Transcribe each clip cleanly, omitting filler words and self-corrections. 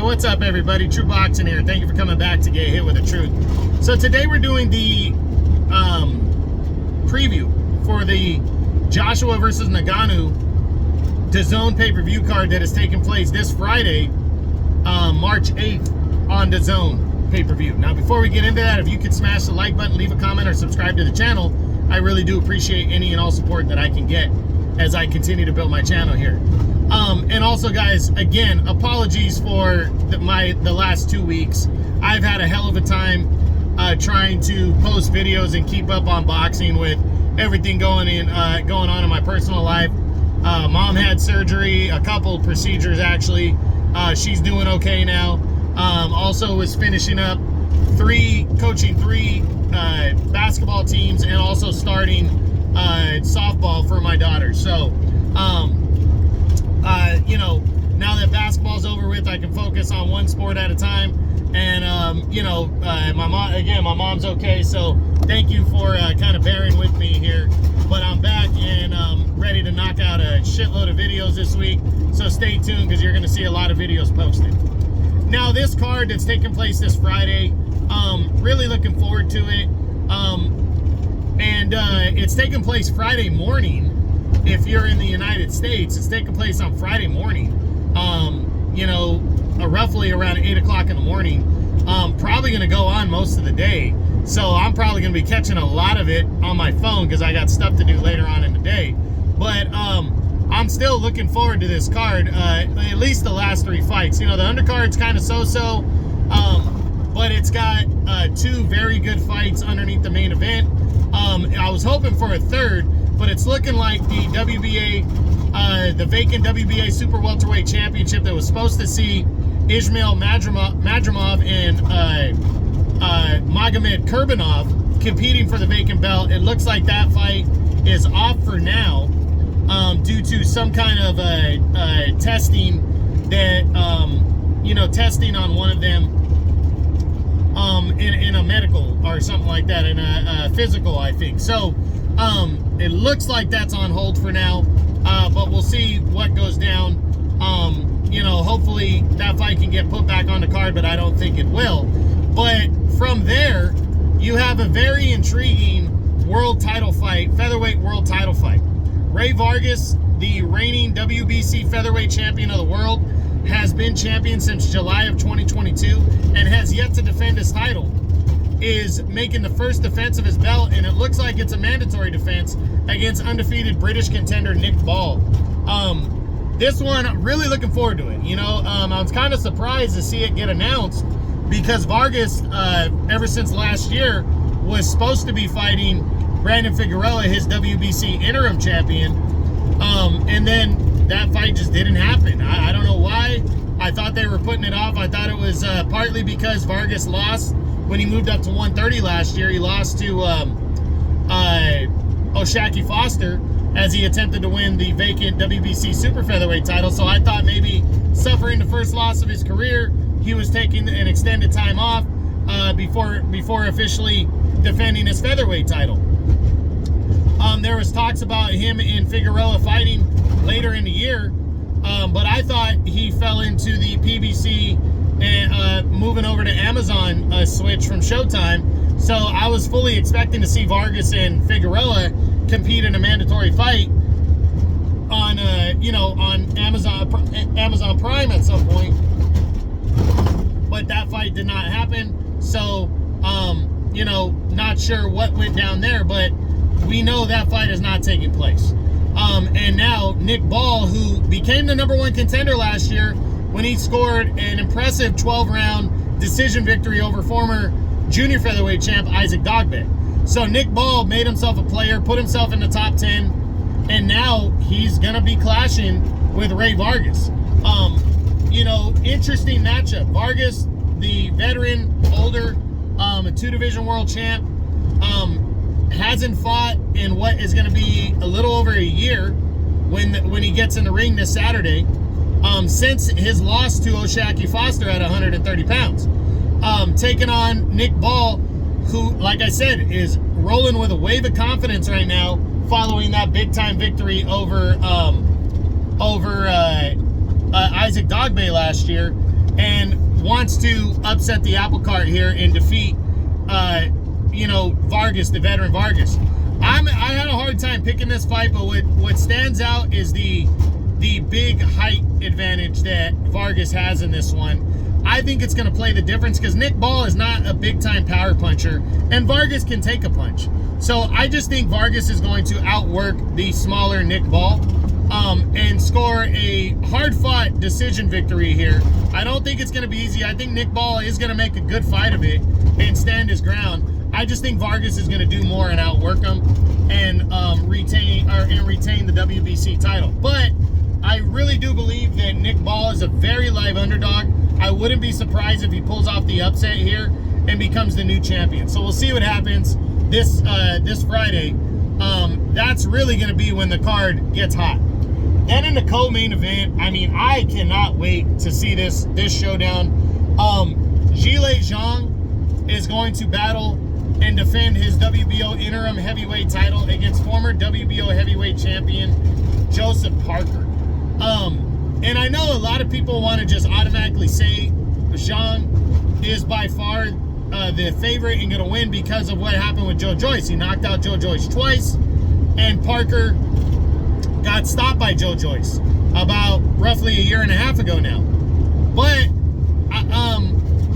what's up, everybody? True Boxing here. Thank you for coming back to Get Hit with the Truth. So today we're doing the preview for the Joshua versus Ngannou DAZN pay-per-view card that is taking place this Friday, March 8th on DAZN pay-per-view. Now, before we get into that, if you could smash the like button, leave a comment, or subscribe to the channel, I really do appreciate any and all support that I can get as I continue to build my channel here. And also, guys, again, apologies for the last 2 weeks. I've had a hell of a time trying to post videos and keep up on boxing with everything going on in my personal life. Mom had surgery, a couple procedures actually. She's doing okay now. Also was finishing up coaching three basketball teams, and also starting softball for my daughter. So you know, now that basketball's over with, I can focus on one sport at a time. And you know, my mom's okay, so thank you for kind of bearing with me here. But I'm back and ready to knock out a shitload of videos this week, so stay tuned because you're going to see a lot of videos posted. Now, this card that's taking place this Friday, really looking forward to it. And it's taking place Friday morning. If you're in the United States, it's taking place on Friday morning, you know, roughly around 8 o'clock in the morning. Probably going to go on most of the day, so I'm probably going to be catching a lot of it on my phone because I got stuff to do later on in the day. But I'm still looking forward to this card, at least the last 3 fights. You know, the undercard's kind of so-so, but it's got 2 very good fights underneath the main event. I was hoping for a third, but it's looking like the WBA, the vacant WBA Super Welterweight Championship that was supposed to see Ismail Madrimov and Magomed Kurbanov competing for the vacant belt. It looks like that fight is off for now, due to some kind of testing that, you know, testing on one of them in a medical or something like that, in a physical, I think. So it looks like that's on hold for now, but we'll see what goes down. You know, hopefully that fight can get put back on the card, but I don't think it will. But from there, you have a very intriguing world title fight, featherweight world title fight. Ray Vargas, the reigning WBC featherweight champion of the world, has been champion since July of 2022 and has yet to defend his title, is making the first defense of his belt, and it looks like it's a mandatory defense against undefeated British contender Nick Ball. This one, I'm really looking forward to it. You know, I was kind of surprised to see it get announced because Vargas, ever since last year, was supposed to be fighting Brandon Figueroa, his WBC interim champion, and then that fight just didn't happen. I don't know why. I thought they were putting it off. I thought it was partly because Vargas lost when he moved up to 130 last year. He lost to O'Shaquie Foster as he attempted to win the vacant WBC super featherweight title. So I thought maybe suffering the first loss of his career, he was taking an extended time off before officially defending his featherweight title. There was talks about him and Figueroa fighting later in the year, but I thought he fell into the PBC and moving over to Amazon switch from Showtime. So I was fully expecting to see Vargas and Figueroa compete in a mandatory fight on you know, on Amazon Prime at some point, but that fight did not happen. So you know, not sure what went down there, but we know that fight is not taking place. And now Nick Ball, who became the #1 contender last year when he scored an impressive 12-round decision victory over former junior featherweight champ Isaac Dogbe. So Nick Ball made himself a player, put himself in the top 10, and now he's gonna be clashing with Ray Vargas. You know, interesting matchup. Vargas, the veteran, older, a 2-division world champ, hasn't fought in what is gonna be a little over a year when he gets in the ring this Saturday, since his loss to O'Shaquie Foster at 130 pounds. Taking on Nick Ball, who, like I said, is rolling with a wave of confidence right now following that big-time victory over Isaac Dogbe last year, and wants to upset the apple cart here and defeat, Vargas, the veteran Vargas. I had a hard time picking this fight, but what stands out is the big height advantage that Vargas has in this one. I think it's going to play the difference because Nick Ball is not a big-time power puncher, and Vargas can take a punch. So I just think Vargas is going to outwork the smaller Nick Ball and score a hard-fought decision victory here. I don't think it's going to be easy. I think Nick Ball is going to make a good fight of it and stand his ground. I just think Vargas is going to do more and outwork him and retain the WBC title. But I really do believe that Nick Ball is a very live underdog. I wouldn't be surprised if he pulls off the upset here and becomes the new champion. So we'll see what happens this Friday. That's really going to be when the card gets hot. Then in the co-main event, I mean, I cannot wait to see this showdown. Zhilei Zhang is going to battle and defend his WBO interim heavyweight title against former WBO heavyweight champion Joseph Parker. And I know a lot of people want to just automatically say Zhang is by far the favorite and going to win because of what happened with Joe Joyce. He knocked out Joe Joyce twice, and Parker got stopped by Joe Joyce about roughly a year and a half ago now. But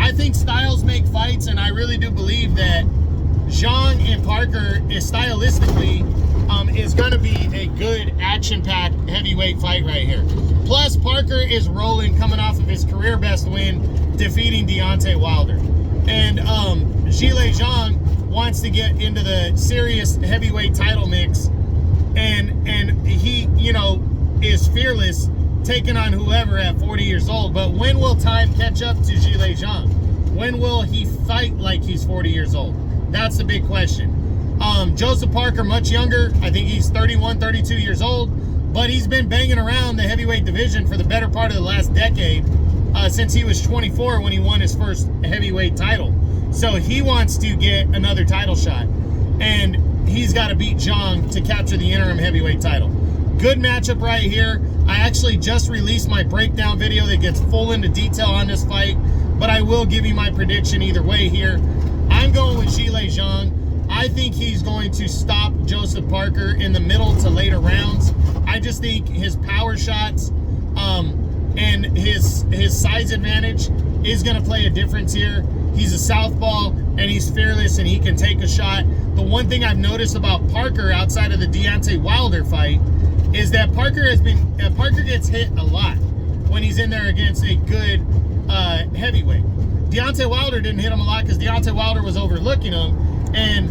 I think styles make fights, and I really do believe that Zhang and Parker is stylistically is going to be a good action-packed heavyweight fight right here. Plus, Parker is rolling, coming off of his career best win, defeating Deontay Wilder. And Zhilei Zhang wants to get into the serious heavyweight title mix, and he, is fearless, taking on whoever at 40 years old. But when will time catch up to Zhilei Zhang? When will he fight like he's 40 years old? That's the big question. Joseph Parker, much younger. I think he's 31, 32 years old, but he's been banging around the heavyweight division for the better part of the last decade, since he was 24 when he won his first heavyweight title. So he wants to get another title shot, and he's got to beat Zhang to capture the interim heavyweight title. Good matchup right here. I actually just released my breakdown video that gets full into detail on this fight, but I will give you my prediction either way here. I'm going with Zhilei Zhang. I think he's going to stop Joseph Parker in the middle to later rounds. I just think his power shots and his size advantage is going to play a difference here. He's a southpaw, and he's fearless, and he can take a shot. The one thing I've noticed about Parker outside of the Deontay Wilder fight is that Parker gets hit a lot when he's in there against a good heavyweight. Deontay Wilder didn't hit him a lot because Deontay Wilder was overlooking him, and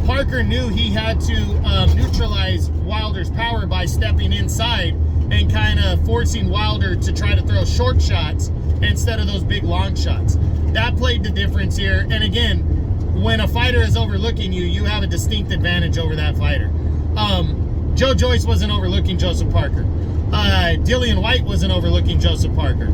Parker knew he had to neutralize Wilder's power by stepping inside and kind of forcing Wilder to try to throw short shots instead of those big long shots. That played the difference here. And again, when a fighter is overlooking you, you have a distinct advantage over that fighter. Joe Joyce wasn't overlooking Joseph Parker. Dillian White wasn't overlooking Joseph Parker.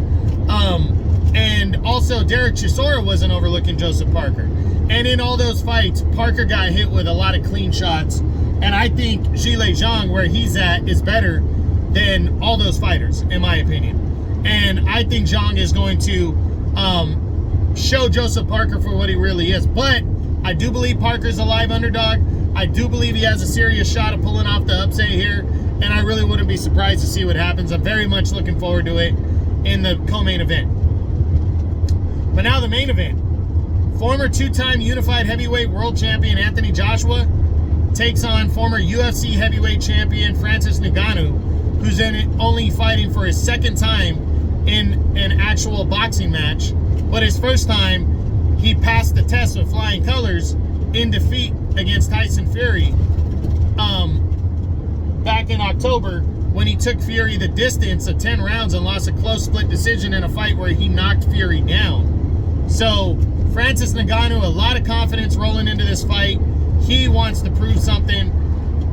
And also Derek Chisora wasn't overlooking Joseph Parker. And in all those fights, Parker got hit with a lot of clean shots. And I think Zhilei Zhang, where he's at, is better than all those fighters, in my opinion. And I think Zhang is going to show Joseph Parker for what he really is. But I do believe Parker's a live underdog. I do believe he has a serious shot of pulling off the upset here. And I really wouldn't be surprised to see what happens. I'm very much looking forward to it in the co-main event. But now the main event. Former two-time unified heavyweight world champion Anthony Joshua takes on former UFC heavyweight champion Francis Ngannou, who's only fighting for his second time in an actual boxing match. But his first time, he passed the test with flying colors in defeat against Tyson Fury back in October, when he took Fury the distance of 10 rounds and lost a close split decision in a fight where he knocked Fury down. So Francis Ngannou, a lot of confidence rolling into this fight. He wants to prove something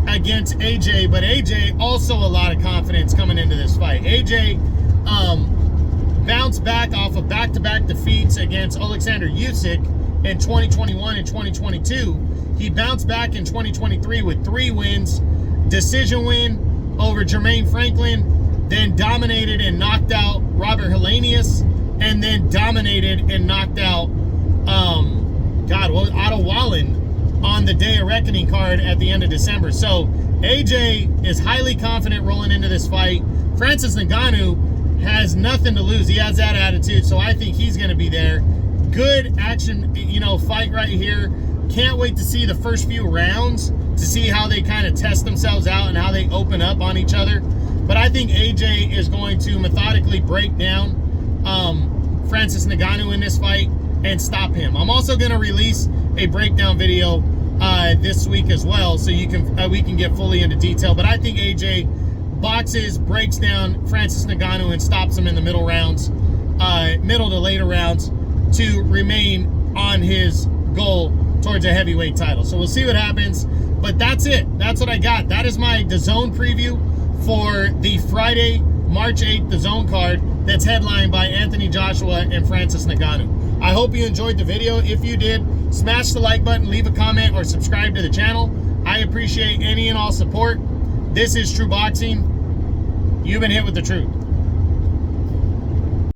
against AJ, but AJ also a lot of confidence coming into this fight. AJ bounced back off of back-to-back defeats against Alexander Usyk in 2021 and 2022. He bounced back in 2023 with 3 wins. Decision win over Jermaine Franklin, then dominated and knocked out Robert Helenius, and then dominated and knocked out Otto Wallen on the Day of Reckoning card at the end of December. So AJ is highly confident rolling into this fight. Francis Ngannou has nothing to lose. He has that attitude, so I think he's going to be there. Good action, fight right here. Can't wait to see the first few rounds to see how they kind of test themselves out and how they open up on each other. But I think AJ is going to methodically break down Francis Ngannou in this fight and stop him. I'm also going to release a breakdown video this week as well, so we can get fully into detail. But I think AJ boxes, breaks down Francis Ngannou, and stops him in the middle to later rounds to remain on his goal towards a heavyweight title. So we'll see what happens. But that's it. That's what I got. That is my DAZN preview for the Friday, March 8th DAZN card that's headlined by Anthony Joshua and Francis Ngannou. I hope you enjoyed the video. If you did, smash the like button, leave a comment, or subscribe to the channel. I appreciate any and all support. This is True Boxing. You've been hit with the truth.